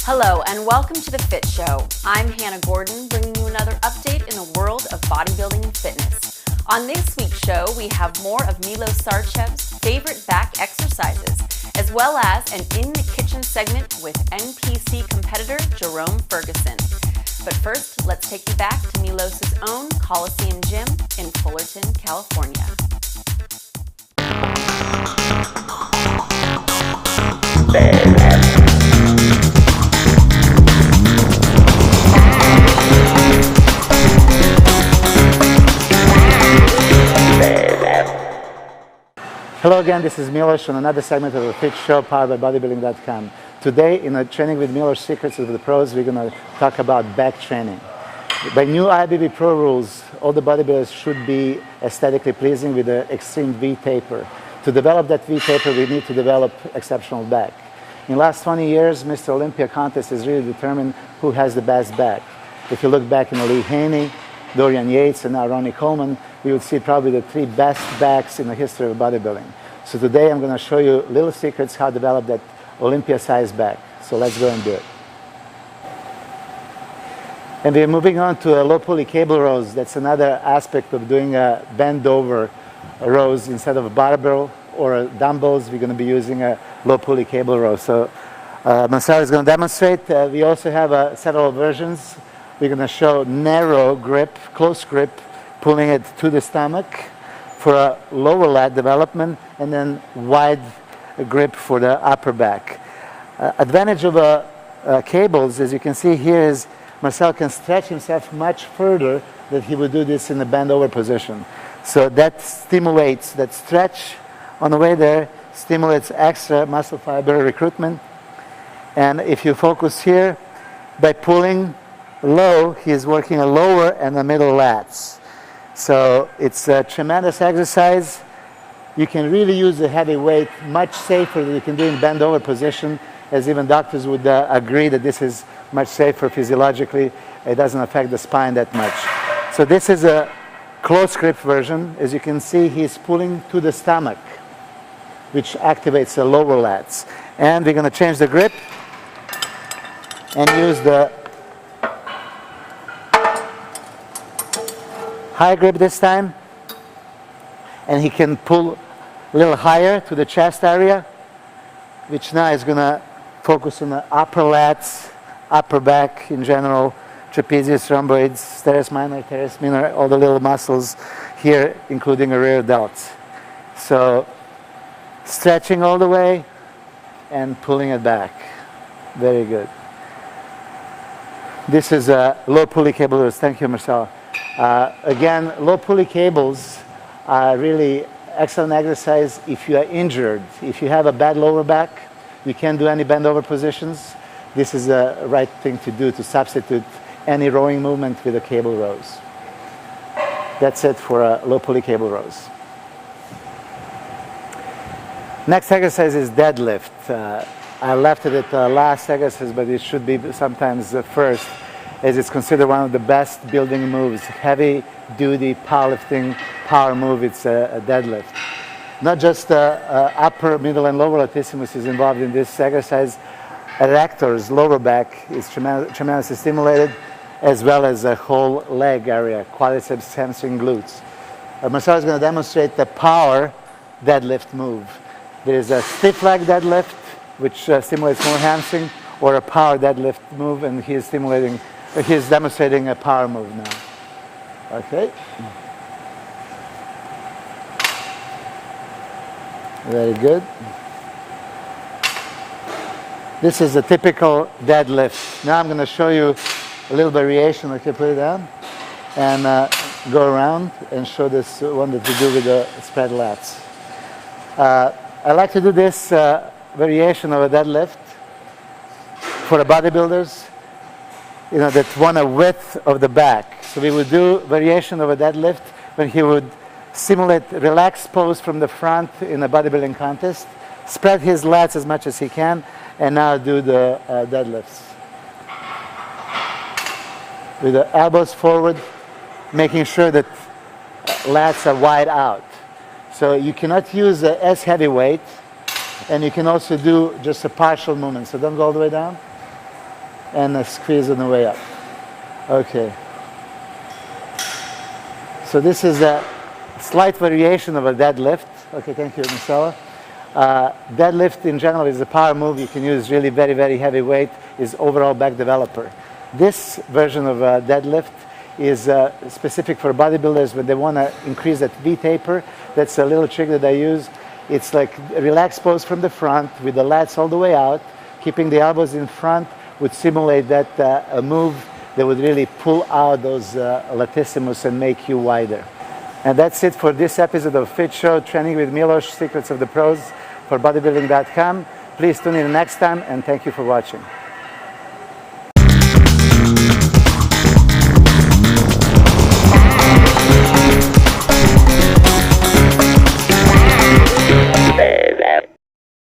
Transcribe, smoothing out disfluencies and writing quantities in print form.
Hello and welcome to The Fit Show. I'm Hannah Gordon, bringing you another update in the world of bodybuilding and fitness. On this week's show, we have more of Milo Sarchev's favorite back exercises, as well as an In the Kitchen segment with NPC competitor Jerome Ferguson. But first, let's take you back to Milos's own Coliseum Gym in Fullerton, California. Hello again, this is Milos on another segment of the Fit Show powered by bodybuilding.com. Today in a Training with Milos Secrets of the Pros, we're going to talk about back training. By new IBB Pro rules, all the bodybuilders should be aesthetically pleasing with an extreme V taper. To develop that V taper, we need to develop exceptional back. In the last 20 years, Mr. Olympia contest has really determined who has the best back. If you look back in Lee Haney, Dorian Yates, and now Ronnie Coleman, we would see probably the three best backs in the history of bodybuilding. So today I'm going to show you little secrets how to develop that Olympia-sized back. So let's go and do it. And we're moving on to a low pulley cable rows. That's another aspect of doing a bend over rows. Instead of a barbell or dumbbells, we're going to be using a low pulley cable row. So Marcel is going to demonstrate. We also have several versions. We're going to show narrow grip, close grip, pulling it to the stomach for a lower lat development, and then wide grip for the upper back. Advantage of cables, as you can see here, is Marcel can stretch himself much further than he would do this in the bend over position. So that stimulates, that stretch on the way there stimulates extra muscle fiber recruitment. And if you focus here, by pulling low, he is working a lower and a middle lats. So it's a tremendous exercise. You can really use the heavy weight much safer than you can do in bend over position, as even doctors would agree that this is much safer physiologically. It doesn't affect the spine that much. So this is a close grip version. As you can see, he's pulling to the stomach, which activates the lower lats. And we're going to change the grip and use the high grip this time, and he can pull a little higher to the chest area, which now is going to focus on the upper lats, upper back in general, trapezius, rhomboids, teres minor, teres minor, all the little muscles here, including the rear delts. So stretching all the way and pulling it back. Very good. This is a low pulley cable. Thank you, Marcel. Again, low pulley cables are really excellent exercise if you are injured. If you have a bad lower back, you can't do any bend over positions. This is the right thing to do to substitute any rowing movement with the cable rows. That's it for low pulley cable rows. Next exercise is deadlift. I left it at the last exercise, but it should be sometimes the first, as it's considered one of the best building moves. Heavy duty powerlifting power move. It's a deadlift. Not just upper, middle, and lower latissimus is involved in this exercise. Erectors, lower back, is tremendously stimulated, as well as the whole leg area, quadriceps, hamstring, glutes. Marcel is going to demonstrate the power deadlift move. There is a stiff leg deadlift, which stimulates more hamstring, or a power deadlift move, and he is demonstrating a power move now. Okay. Very good. This is a typical deadlift. Now I'm going to show you a little variation. Okay, put it down and go around and show this one that we do with the spread lats. I like to do this variation of a deadlift for the bodybuilders, that want a width of the back. So we would do variation of a deadlift when he would simulate relaxed pose from the front in a bodybuilding contest, spread his lats as much as he can, and now do the deadlifts. With the elbows forward, making sure that lats are wide out. So you cannot use as heavy weight, and you can also do just a partial movement. So don't go all the way down, and squeeze on the way up. Okay. So this is a slight variation of a deadlift. Okay, thank you, Marcella. Deadlift in general is a power move. You can use really very, very heavy weight, is overall back developer. This version of a deadlift is specific for bodybuilders when they want to increase that V-taper. That's a little trick that I use. It's like a relaxed pose from the front with the lats all the way out, keeping the elbows in front would simulate that a move that would really pull out those latissimus and make you wider. And that's it for this episode of Fit Show, Training with Milos, Secrets of the Pros for bodybuilding.com. Please tune in next time, and thank you for watching.